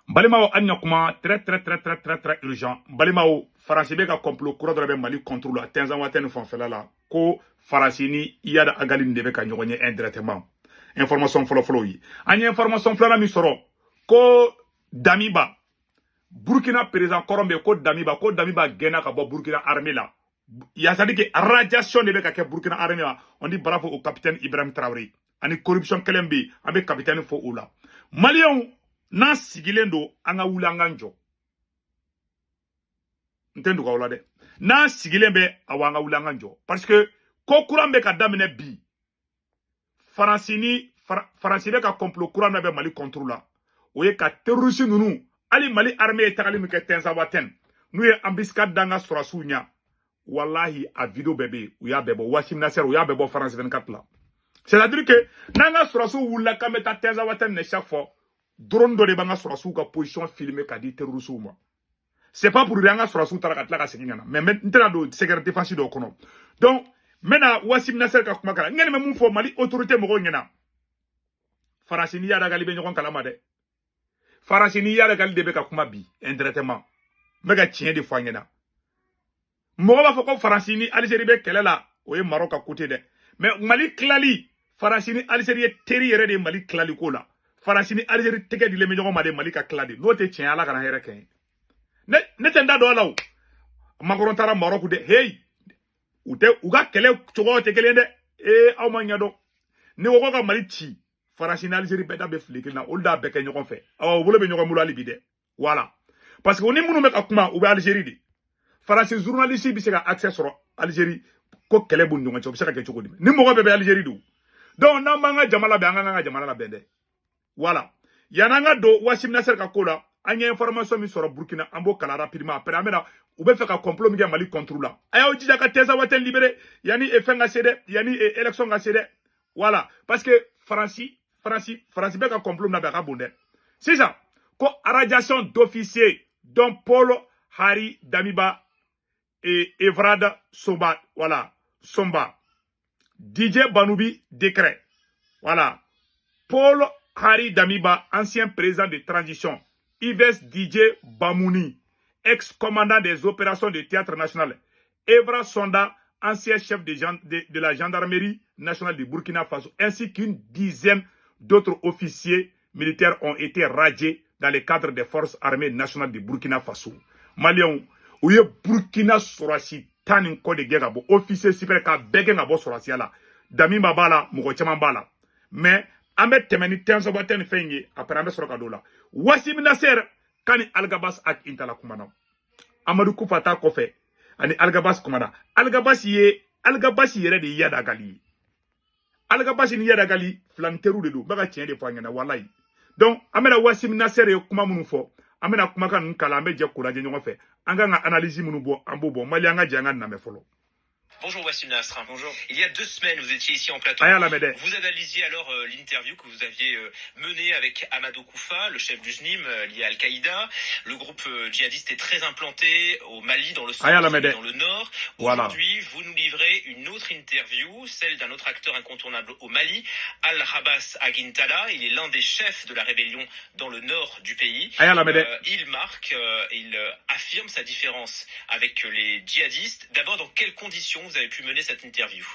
Balimao anya kuma très urgent. Balimao Faransi be ka complot kura dɔ bɛ Mali contrôle la Tenzan Waten fanfɛla la ko Faransi ni Iyad Agali de bɛ ka ɲɔgɔn ye indirectement. Information fɔlɔ yi. An ye information filanan min sɔrɔ ko Damiba Burkina président Korombe ko Damiba gɛnna ka bɔ Burkina armée la. C'est-à-dire que radiation de bɛ ka kɛ Burkina armée la. On dit bravo au capitaine Ibrahim Traoré. Ani corruption kelen bɛ an bɛ capitaine fɔ o la. Maliens n'a sigilen do an ka wuli an ka jɔ. N tɛ ndugaw la dɛ. N'a sigilen bɛ awa an ka wuli an ka jɔ. Parce que ko kuran bɛ ka daminɛ bi. Faransi bɛ ka complot kuran bɛ Mali contrôle la. O ye ka terroriste ninnu hali Mali armée ye tagali min kɛ Tenzan Waten n'u ye embuscade da an ka sɔrɔsiw ɲɛ. Wallahi a vidéo bɛɛ bɛ yen u y'a bɛɛ bɔ Wassim Nasser u y'a bɛɛ bɔ France 24 la. C'est-à-dire que n'an ka sɔrɔsiw wulila k'an bɛ taa Tenzan Waten ne chaque fois drone dɔ de b'an ka sɔrɔsiw ka position filmer ka di terroriste ma. C'est pas pour dire an ka sɔrɔsiw taara ka tila ka segin ka na mais n tɛna don secret défense dɔw kɔnɔ. Donc n bɛna Wassim Nasser ka kuma kan n kɔni bɛ mun fɔ Mali autorité mɔgɔw ɲɛna. Faransi ni Iyad Agali bɛ ɲɔgɔn kalama dɛ. Faransi ni Iyad Agali de bɛ ka kuma bi indirectement. N bɛ ka tiɲɛ de fɔ an ɲɛna. Mɔgɔ b'a fɔ ko Faransi ni Algérie bɛ kɛlɛ la o ye Maroc ka côté dɛ. Mais Mali tilali Faransi ni Algérie ye teri yɛrɛ de Mali tilali ko la. Faransi ni Algérie tɛgɛ dilen bɛ ɲɔgɔn ma de Mali ka tila de. N'o tɛ tiɲɛ Ala kana hɛrɛ kɛ. Ne tɛ n da don a la o. Macron taara Maroc de hey u ka kɛlɛ cogo tɛ kelen dɛ. Aw ma ɲɛdɔn. Ni ko ka Mali ci Faransi ni Algérie bɛɛ da bɛ fili kelen na olu da bɛɛ kɛ ɲɔgɔn fɛ. Awɔ u bolo bɛ ɲɔgɔn bolo hali bi dɛ. Voilà. Parce que ni minnu bɛ ka kuma u bɛ Algérie de. Faransi journaliste bɛ se ka accès sɔrɔ Algérie ko kɛlɛ b'u ni ɲɔgɔn cɛ o bɛ se ka kɛ cogo di. Ni mɔgɔ bɛɛ bɛ Algérie don. Donc n'an b'an ka jama labɛn an ka jama labɛn dɛ. Voilà. Yan'an ka don Wassim Nasser ka ko la an ye information min sɔrɔ Burkina an b'o kalan rapidement après an bɛna u bɛ fɛ ka complot min kɛ Mali contre la. A y'aw jija ka Tenzan Waten libéré yanni fɛn ka se dɛ yanni élection ka se dɛ. Voilà. Parce que Faransi bɛ ka complot min na bɛ a ka bon dɛ. Sisan ko radiation d'officier dont Paul Hari Damiba et Evrad Somba, voilà, Somba. DJ Banoubi, décret. Voilà. Paul Hari Damiba, ancien président de transition. Yves DJ Bamouni, ex-commandant des opérations de théâtre national. Evra Sonda, ancien chef de la gendarmerie nationale du Burkina Faso, ainsi qu'une dizaine d'autres officiers militaires ont été radiés dans le cadre des forces armées nationales du Burkina Faso. Maliens, où est Burkina Sorasi, Tanin Kode Gegabo, officier super ka begen abo Sorasi la. Damiba bala, Mugochaman bala. Mais, Ahmed Temeni Tenzan Waten fenye, après Ahmed Sorokadola. Wassim Nasser, Kani Algabas ak Intala Kumana. Amadou Koufata Kofe, Ani Algabas Kumana. Algabas yere de Iyad Agali. Algabas ni Iyad Agali, flanteru de do, baga tien de fanyana, walai. Donc, Amena Wassim Nasser yo kumamunufo. Amena kumaka nkala ambe je kuraje ɲɔgɔn fɛ an ka analyse minnu bɔ an b'o bɔ Mali an ka jɛ an ka namɛ fɔlɔ. Bonjour Wassim Nasr. Bonjour. Il y a 2 semaines, vous étiez ici en plateau. Vous analysiez alors l'interview que vous aviez menée avec Amadou Koufa, le chef du JNIM lié à Al-Qaïda. Le groupe djihadiste est très implanté au Mali, dans le centre et dans le nord. Aujourd'hui, vous nous livrez une autre interview, celle d'un autre acteur incontournable au Mali, Al-Habas Aguintala. Il est l'un des chefs de la rébellion dans le nord du pays. Il marque, il affirme sa différence avec les djihadistes. D'abord, dans quelles conditions vous avez pu mener cette interview?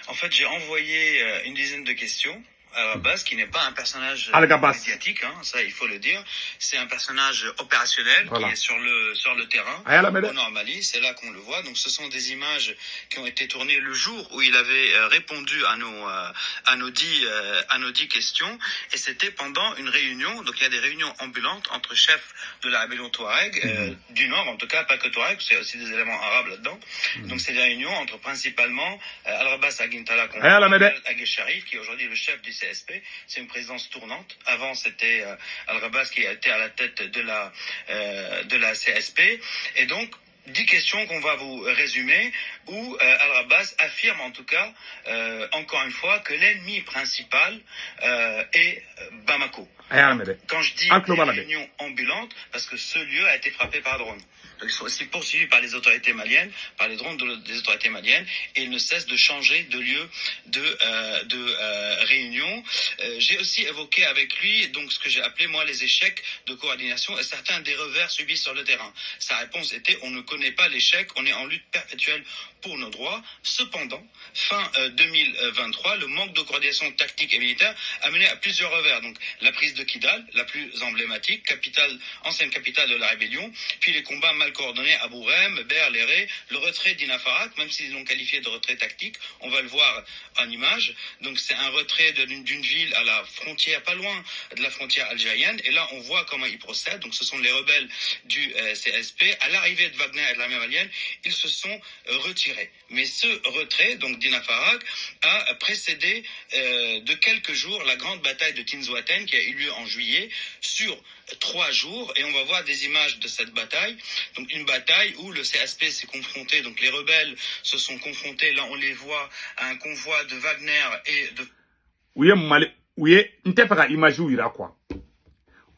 En fait, j'ai envoyé une dizaine de questions à Abbas, qui n'est pas un personnage médiatique, hein, ça il faut le dire. C'est un personnage opérationnel qui est sur le terrain au nord Mali. C'est là qu'on le voit. Donc, ce sont des images qui ont été tournées le jour où il avait répondu à nos 10 questions. Et c'était pendant une réunion. Donc, il y a des réunions ambulantes entre chefs de la rébellion Touareg, du nord en tout cas, pas que Touareg, c'est aussi des éléments arabes là-dedans. Donc, c'est des réunions entre principalement Al-Habas Aguintala, Aguet Sharif, qui est aujourd'hui le chef du CSP. C'est une présidence tournante. Avant, c'était Al-Habas qui était à la tête de la CSP. Et donc, 10 questions qu'on va vous résumer, où Al-Habas affirme en tout cas, encore une fois, que l'ennemi principal est Bamako. Quand je dis réunion ambulante, parce que ce lieu a été frappé par drone. Donc, ils sont aussi poursuivis par les autorités maliennes, par les drones des autorités maliennes, et ils ne cessent de changer de lieu de réunion. J'ai aussi évoqué avec lui donc ce que j'ai appelé moi les échecs de coordination et certains des revers subis sur le terrain. Sa réponse était: on ne connaît pas l'échec, on est en lutte perpétuelle pour nos droits. Cependant, fin 2023, le manque de coordination tactique et militaire a mené à plusieurs revers. Donc la prise de Kidal, la plus emblématique, ancienne capitale de la rébellion, puis les combats mal coordonnés à Bourem, Ber, Léré, le retrait d'Inafarak, même s'ils l'ont qualifié de retrait tactique, on va le voir en image. Donc c'est un retrait d'une ville à la frontière, pas loin de la frontière algérienne, et là on voit comment ils procèdent. Donc ce sont les rebelles du CSP. À l'arrivée de Wagner et de l'armée malienne, ils se sont retirés. Mais ce retrait, donc d'Inafarak, a précédé de quelques jours la grande bataille de Tinzouaten qui a eu lieu en juillet sur 3 jours, et on va voir des images de cette bataille. Donc une bataille où le CSP s'est confronté, donc les rebelles se sont confrontés, là on les voit, à un convoi de Wagner et de... Ouye ntefaka image ira quoi.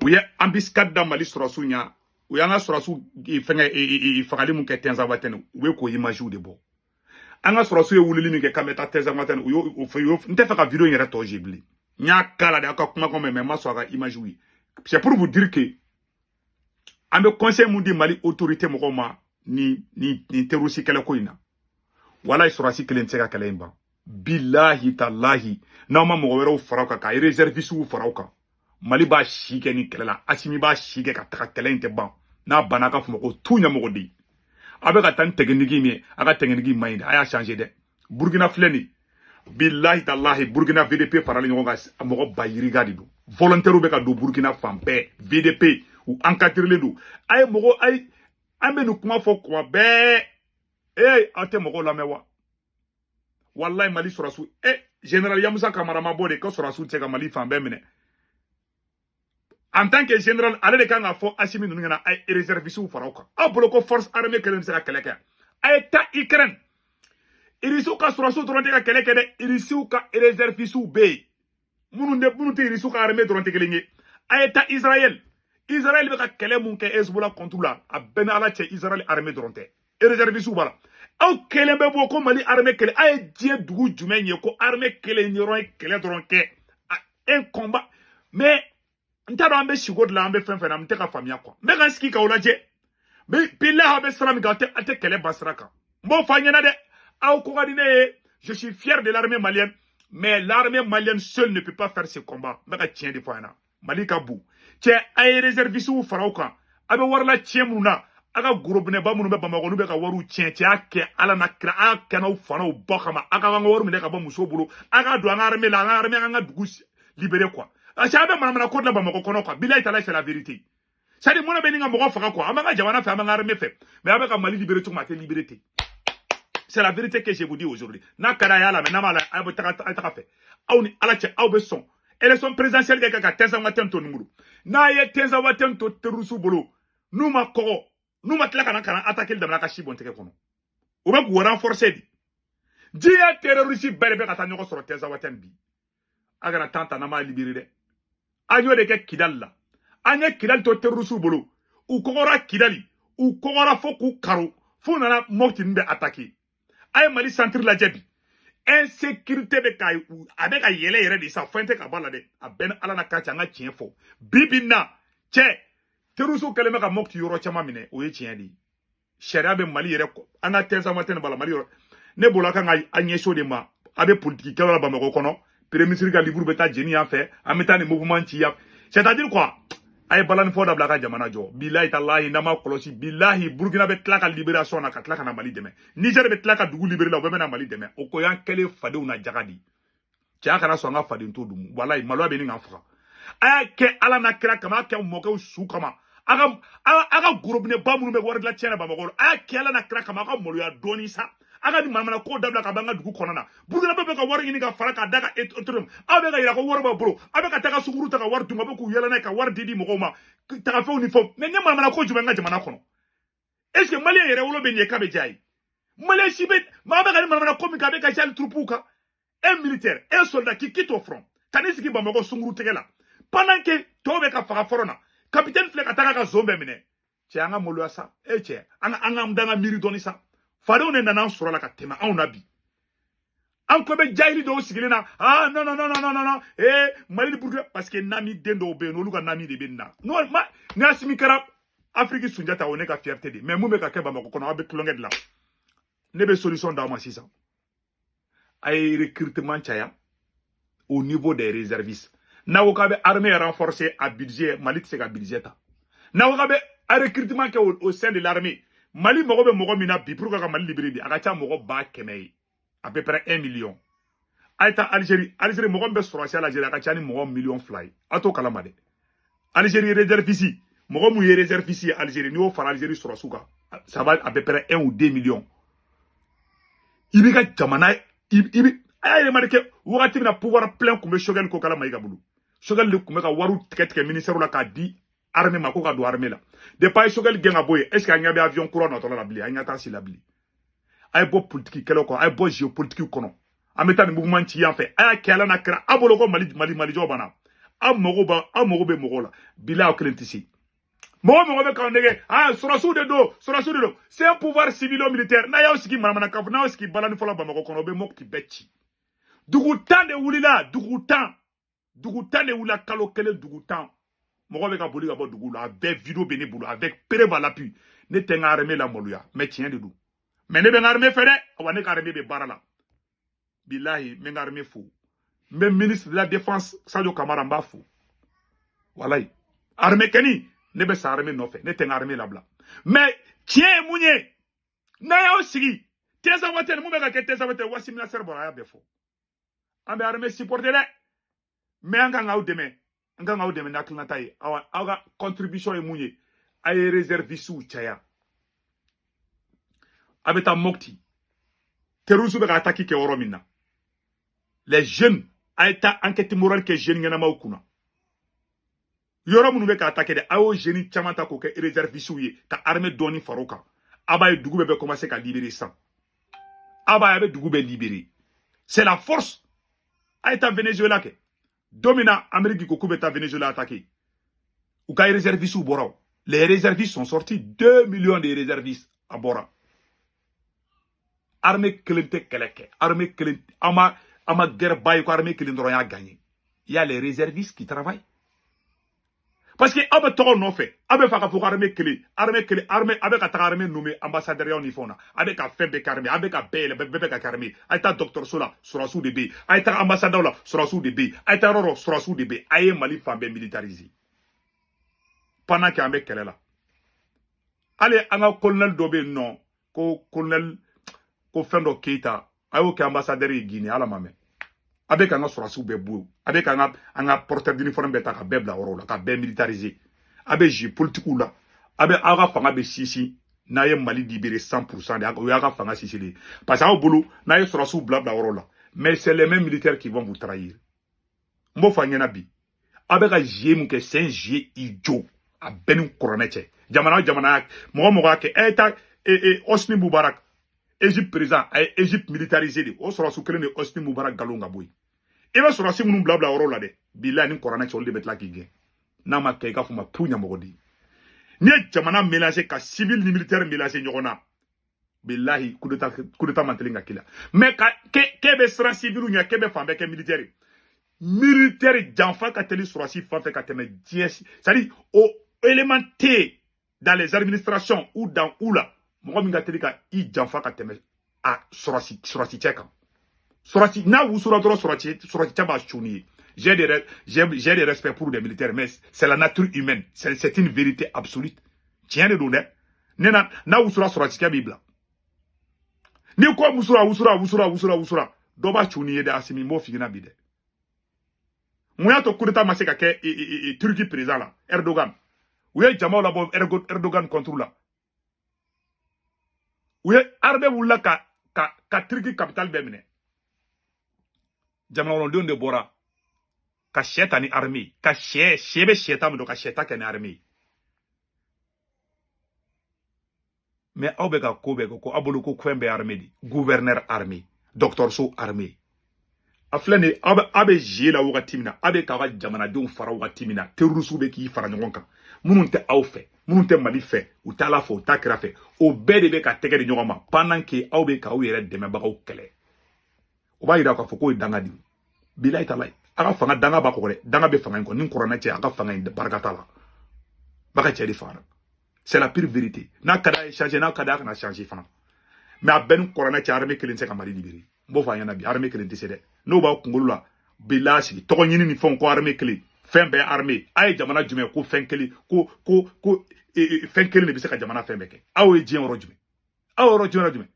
Ouye ambiscade da Mali surasunya. Ouye anga surasu fenga ifakali munke Tinzouaten. Ouye ko image de bo. Anga surasu wulili minke kameta Tinzouaten. Ouye ntefaka vidéo yere tojibli. Nya kala de aka kuma comme même soga image oui. C'est pour vous dire que ambe conseil mundi Mali autorité mokoma ni terroriste kala koina. Wala surasi kelen tseka kala imba. Billahi tallahi nama mo wero farauka ka réserviste ou farauka Mali ba shike ni kala asimi ba shike ka taka kala inte ban na banaka fuma ko tunya mo di abe ka tan technique mi aga technique mind aya changer de Burkina fleni billahi tallahi Burkina VDP farali ngonga mo ba yiriga di do volontaire be ka do Burkina fambe VDP ou encadrer le do ay mo ay ambe nu kuma fo ko be ate mo la mewa wallahi Mali surasu général Yamoussa Kamara Mabode ko surasu tseka Mali fambe mine en tant que général ale de kanga fo asimi nunu ngana ay réserviste ou farauka abolo ko force armée kelen sera keleka ay ta Ukraine irisu ka surasu dronte ka keleke de irisu ka réserviste ou be munu te irisu ka armée dronte kelenge ay ta Israël be ka kele mun ke Hezbollah contre la abena ala che Israël armée dronte réserviste ou bala aw kelen be bo ko Mali armée kele ay die dugu jumen ye ko armée kele niron kele dronke un combat mais ntado ambe shigo de la ambe fen na mteka famia kwa me kan ski ka olaje me pilla habe sram ga ate kele basraka mo fanyana de aw ko gadine je suis fier de l'armée malienne mais l'armée malienne seule ne peut pas faire ce combat me ka tien de fana Mali ka bu che ay réserviste ou farauka abe warla tiemuna aga groupe ne ba munu be Bamako nu be ka waru tien ake ala na kra aka na fana bokama aga nga waru mele ka ba muso bulu aga do nga armée nga dugu libéré quoi. Achabe manamana ko de Bamako kono quoi. Bilahi tala c'est la vérité. Ça dit mona be ninga mo faka quoi. Amanga jamana fa amanga armée fait. Mais avec Mali libéré tout ma liberté. C'est la vérité que je vous dis aujourd'hui. Na kada ya la mais na mala abo taka fait. Awni ala che awbe son. Élection présidentielle ke ka Tinzouaten to nguru. Na ye Tinzouaten to terusu bolo. Numa ko numa tlaka na kana attaquer de la chibon teke kono. O be ko renforcer di. Dia terroriste berbe ka tanyo sur Tinzouaten bi. Agana tanta na ma libéré de. Agno de ke Kidal la. Anye Kidal to terroriste bolo. U kogora Kidali. U kogora foku karo. Fo nana mokti nbe attaquer. Ay Mali centre la jebi. Insécurité de kay avec a yele yere de sa fente ka bala de a ben ala na kacha nga tien fo bibina che terusu keleme ka mokti yoro chama mine o ye tien di sharia be Mali yere ko ana Tinzouaten bala Mali yoro ne bola ka nga anyesho de ma abe politique kala ba Bamako kono premier ministre ka livre beta jeni a fait en mettant des mouvements ti ya c'est-à-dire quoi ay balan fo da blaka jamana jo billahi tallahi nama kolosi billahi Burkina be tlaka libération na katlaka na Mali deme Niger be tlaka dugu libéré la be na Mali deme o ko yan kele fade una jagadi tia kana so nga fade to dum wallahi malo be ni nga fuka ay ke ala na kira kama ke mo ko su kama aga groupe ne ba munu be war la tiena ba magolo ay ke ala na kira kama ka molo ya doni sa aga di mamana ko dabla ka banga dugu konana Burkina be ka war ni ka faraka daga etrum abe ga ira ko war ba bro abe ka taka suguru taka war tunga be ku yela na ka war didi mogoma taka fe uniforme mais ne mamana ko jubenga jamana kono est-ce que Malien yere wolo be nye ka be jay Malien sibet ma be ga ni mamana ko mi ka be ka jal troupuka un militaire un soldat qui quitte au front tanisi ki Bamako sunguru tegela pendant que tobe ka faga forona capitaine fle ka taka ka zombe mine che anga molo sa che anga mdanga miri doni sa fado ne nana sura la ka tema on nabi an ko be jahili do sigilina non mali pour parce que nami dendo be no luka nami de benna no ma ngasimi kara Afrique sunjata on ka fierté de mais mumbe ka keba mako kono abe klonget la ne be solution da ma sisa ay recrutement chaya au niveau des réservistes na wokabe armée renforcée à budget Mali c'est ka budget ta na wokabe a recrutement ke au sein de l'armée Mali mogo mina bi pour ka Mali libéré bi akacha mogo ba kemei à peu près 1 million aita Algérie mogo be sorasi Algérie akacha ni mogo million fly ato kalama de Algérie réserve ici mogo mu réserve ici Algérie ni o fara Algérie sorasuka ça va à peu près 1 ou 2 millions ibika jamana ibi ay remarqué wakati na pouvoir plein kumbe Choguel ko kala mayiga bulu Choguel le kumbe ka waru ticket ministère la ka di armée ma ko ka do armée la de pas Choguel genga boye est-ce qu'il y a un avion courant dans la bli anya ta si la bli ay bo politique kelo ko ay bo géopolitique kono ameta ni mouvement ti en fait ay kala na kra abolo ko mali jobana amogo be mogo la bila o klentisi mogo be ka ndege surasu de do c'est un pouvoir civilo militaire na yaw siki manamana ka na siki balani fola ba mako kono be mokti becci dugutan de wulila dugutan de wula kalo kele dugutan mogo be ka boli ka bo dugula avec vidéo bene bulu avec preuve à l'appui ne tenga armée la moluya mais tien de dou mais ne be armée fere wane ka armée be barala billahi me armée fou même ministre de la défense Sadio Kamara mba fou wallahi armée keni ne be sa armée no fe ne tenga armée la bla mais tien mounye na ya osigi tesa watel mu be ka ke tesa watel wasi mina serbo ya be fo ambe armée supporter le mais anga ngaw deme na klina yi awa contribution e munye ay réservistes ou chaya abeta mokti terusu be ka attaquer ke oromina les jeunes aita enquête morale que jeunes ngena ma okuna yoro munu be ka attaquer de awo jeunes chamanta ko ke réservistes ou ye ka armée doni faroka aba dugu be commencer ka libérer ça aba be dugu be libérer c'est la force aita Venezuela ke domina Amérique ko kubeta Venezuela attaqué ou ka réservistes ou bora les réservistes sont sortis 2 millions de réservistes à bora armée kelente keleke armée kelente ama guerre baye ko armée kelente ro ya gagné il y a les réservistes qui travaillent parce que abe to no fait abe fa ka fo armée abe ka ta armée nommé ambassadeur ya unifona abe ka fembe karmé abe ka bebe ka karmé aita docteur Sola surasu de B aita ambassadeur la surasu de B aita roro surasu de B aye Mali fambe militarisé pendant qu'il y a un kele la allez anga colonel dobe non ko colonel ko fendo Keita ayo ke ambassadeur yi Guinée ala mame avec un surasu be bou avec un porteur d'uniforme beta ka bebla oro la ka be militarisé avec jeu politique là avec aga fanga be sisi na ye Mali libéré 100% de aga fanga sisi parce que au boulot na ye surasu blabla oro la mais c'est les mêmes militaires qui vont vous trahir mo fanyena bi avec un jeu mon que c'est un jeu idiot a benu coroneche jamana mo ke eta Hosni Moubarak Égypte président Égypte militarisé de o sura su kelen de Hosni Moubarak galonga boy e ba sura simu blabla oro la de billahi ni corona chol de betla ki gen na ma kay ka fuma punya mogodi ni jamana mélanger ka civil ni militaire mélanger nyogona billahi coup d'état mantelinga kila mais ke be sura civil nya ke be fambe ke militaire janfa ka teli sura si fa fe ka teme 10 c'est-à-dire au élémentaire dans les administrations ou dans oula mo mi ngateli ka I janfa ka teme a surasi cheka surasi na wusura dro surasi chaba chuni j'ai des respect pour les militaires mais c'est la nature humaine c'est une vérité absolue tiens de donner nena na wusura surasi ka bibla ni ko wusura doba chuni de asimi mo figina bide moya to coup d'état maseka ke Turquie président là Erdogan ouye jama la bo Erdogan contre là ouye arbe wulla ka Turquie capitale bemine jama on donne de bora ka shetani armée ka shebe shetam do ka sheta ken armée mais obega ko abolo ko kwembe armée di gouverneur armée docteur so armée aflane abe jela wakati mina abe kawa jamana don fara wakati mina terroristes be ki fara ɲɔgɔn kan minnu tɛ aw fɛ minnu tɛ Mali fɛ u t'a la fɛ u t'a kira fɛ o bɛɛ de bɛ ka tɛgɛ di ɲɔgɔn ma pendant que aw bɛ k'aw yɛrɛ dɛmɛbagaw kɛlɛ o b'a yira k'a fɔ k'o ye danga di bilayi talayi a ka fanga danga b'a kɔgɔ dɛ danga bɛ fanga in kɔ ni kɔrɔnɛ cɛ a ka fanga in barika t'a la ba ka cɛ de fagara c'est la pure vérité n'a ka d'a ye changer n'a ka d'a kana changer fana mais a bɛɛ ni kɔrɔnɛ cɛ armée kelen tɛ se ka Mali libérer n b'o fɔ a ɲɛna bi armée kelen tɛ se dɛ n'o b'aw kunkolo la bilayi sigi tɔgɔ ɲini ni fɛnw ko armée kelen fɛn bɛɛ armée a ye jamana jumɛn ko fɛn kelen ko fɛn kelen de bɛ se ka jamana fɛn bɛɛ kɛ aw ye diɲɛ yɔrɔ jumɛn aw yɔrɔ jumɛn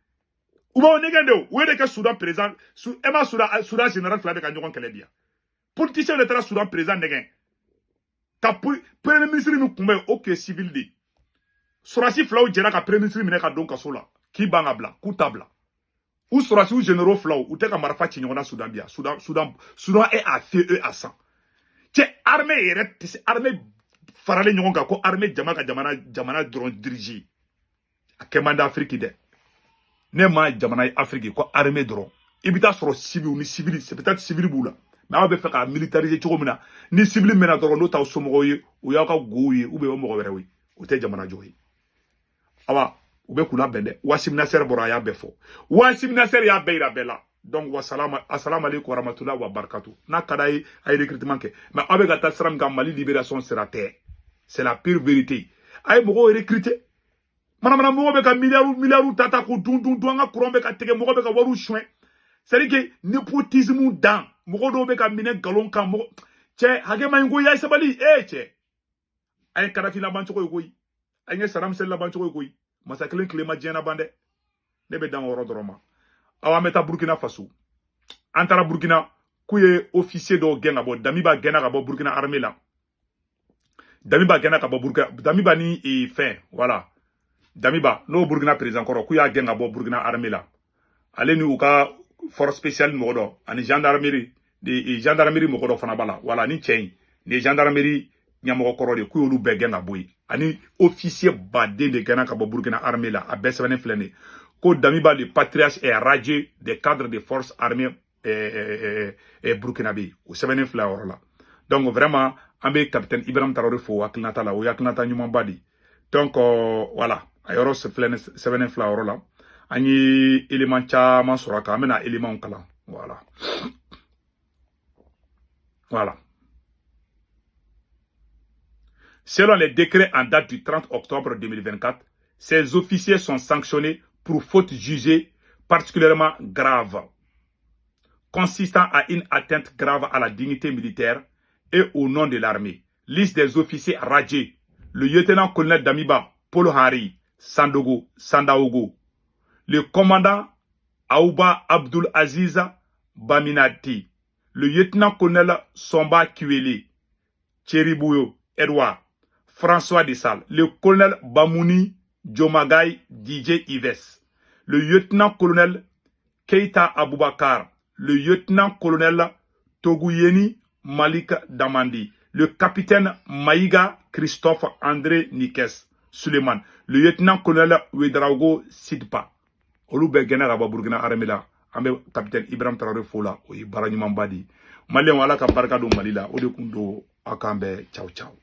u b'aw nɛgɛn de o ye de kɛ Soudan président e ma Soudan général fila bɛ ka ɲɔgɔn kɛlɛ bi yan politicien de taara Soudan président nɛgɛn ka premier ministre min kun bɛ o kɛ civil de sɔrɔdasi filaw jɛra ka premier ministre minɛ ka don kaso la k'i ban ka bila k'u ta bila u sɔrɔdasiw généraux filaw u tɛ ka marifa ci ɲɔgɔn na Soudan bi yan Soudan est à feu et à sang cɛ armée yɛrɛ tɛ se armée faralen ɲɔgɔn kan ko armée jama ka jamana dɔrɔn diriger a kɛ man di Afrique dɛ ne ma jamana ye Afrique ko armée dɔrɔn i bɛ taa sɔrɔ civil ni civil c'est peut-être civil b'u la mais aw bɛ fɛ ka militariser cogo min na ni civil mɛna dɔrɔn n'o t'aw somɔgɔw ye o y'aw ka gow ye ou bien o mɔgɔ wɛrɛw ye o tɛ jamana jɔ ye awa u bɛ kunna bɛn dɛ Wassim Nasser bɔra a y'a bɛɛ fɔ Wassim Nasser y'a bɛɛ yira bɛɛ la donc assalamu alaikum warahmatullahi wabarakatuh n'a ka d'a ye a ye recrutement kɛ mais aw bɛ ka taa sira min kan Mali libération sira tɛ c'est la pure vérité a ye mɔgɔw recruter manamana mɔgɔw bɛ ka miliyariw ta ko dun an ka courant bɛ ka tigɛ mɔgɔw bɛ ka wariw suɲɛ c'est à dire que népotisme dan mɔgɔ dɔw bɛ ka minɛ nkalon kan mɔgɔ cɛ hakɛ ma ɲi koyi a ye sabali cɛ a ye Kadafi laban cogo ye koyi a ye Saddam Hussein laban cogo ye koyi masa kelen tile ma diɲɛ laban dɛ ne bɛ dan o yɔrɔ dɔrɔn ma aw an bɛ taa Burkina Faso an taara Burkina k'u ye officier dɔw gɛn ka bɔ Damiba gɛnna ka bɔ Burkina armée la Damiba gɛnna ka bɔ Burkina Damiba ni fɛn voilà Damiba n'o Burkina président kɔrɔ k'u y'a gɛn ka bɔ Burkina armée la ale ni u ka force spéciale mɔgɔ dɔ ani gendarmerie mɔgɔ dɔ fana b'a la voilà ni cɛ in ni gendarmerie ɲɛmɔgɔ kɔrɔ de k'u y'olu bɛɛ gɛn ka bɔ yen ani officier baden de gɛnna ka bɔ Burkina armée la a bɛɛ sɛbɛnnen filɛ nin ko Damiba le patriarche est radieux des cadres des forces armées burkinabé o sɛbɛnnen filɛ yɔrɔ la donc vraiment an bɛ capitaine Ibrahim Traoré fo hakilinata la o ye hakilinata ɲumanba de donc voilà a yɔrɔ sɛbɛnnen filɛ yɔrɔ la an ye élément caman sɔrɔ a kan an bɛna éléments kalan voilà selon les décrets en date du 30 octobre 2024 ces officiers sont sanctionnés pour faute jugée particulièrement grave consistant à une atteinte grave à la dignité militaire et au nom de l'armée. Liste des officiers radiés. Le lieutenant-colonel Damiba Paul Hari Sandaogo. Le commandant Aouba Abdul Aziz Baminati. Le lieutenant-colonel Somba Kiwele Tcheribouyo Edouard. François Dessal. Le colonel Bamouni Djomagaï DJ Ives. Le lieutenant-colonel Keita Aboubakar. Le lieutenant-colonel Togouyeni Malik Damandi, le capitaine Maïga Christophe André Nikes Suleiman, le lieutenant-colonel Ouedraogo Sidpa. Olu bɛ gɛnna ka bɔ Burkina armée la, an bɛ capitaine Ibrahim Traoré fo la, o ye baara ɲumanba di. Maliyɛnw Ala ka barika don Mali la, o de kun don aw k'an bɛɛ ciao ciao.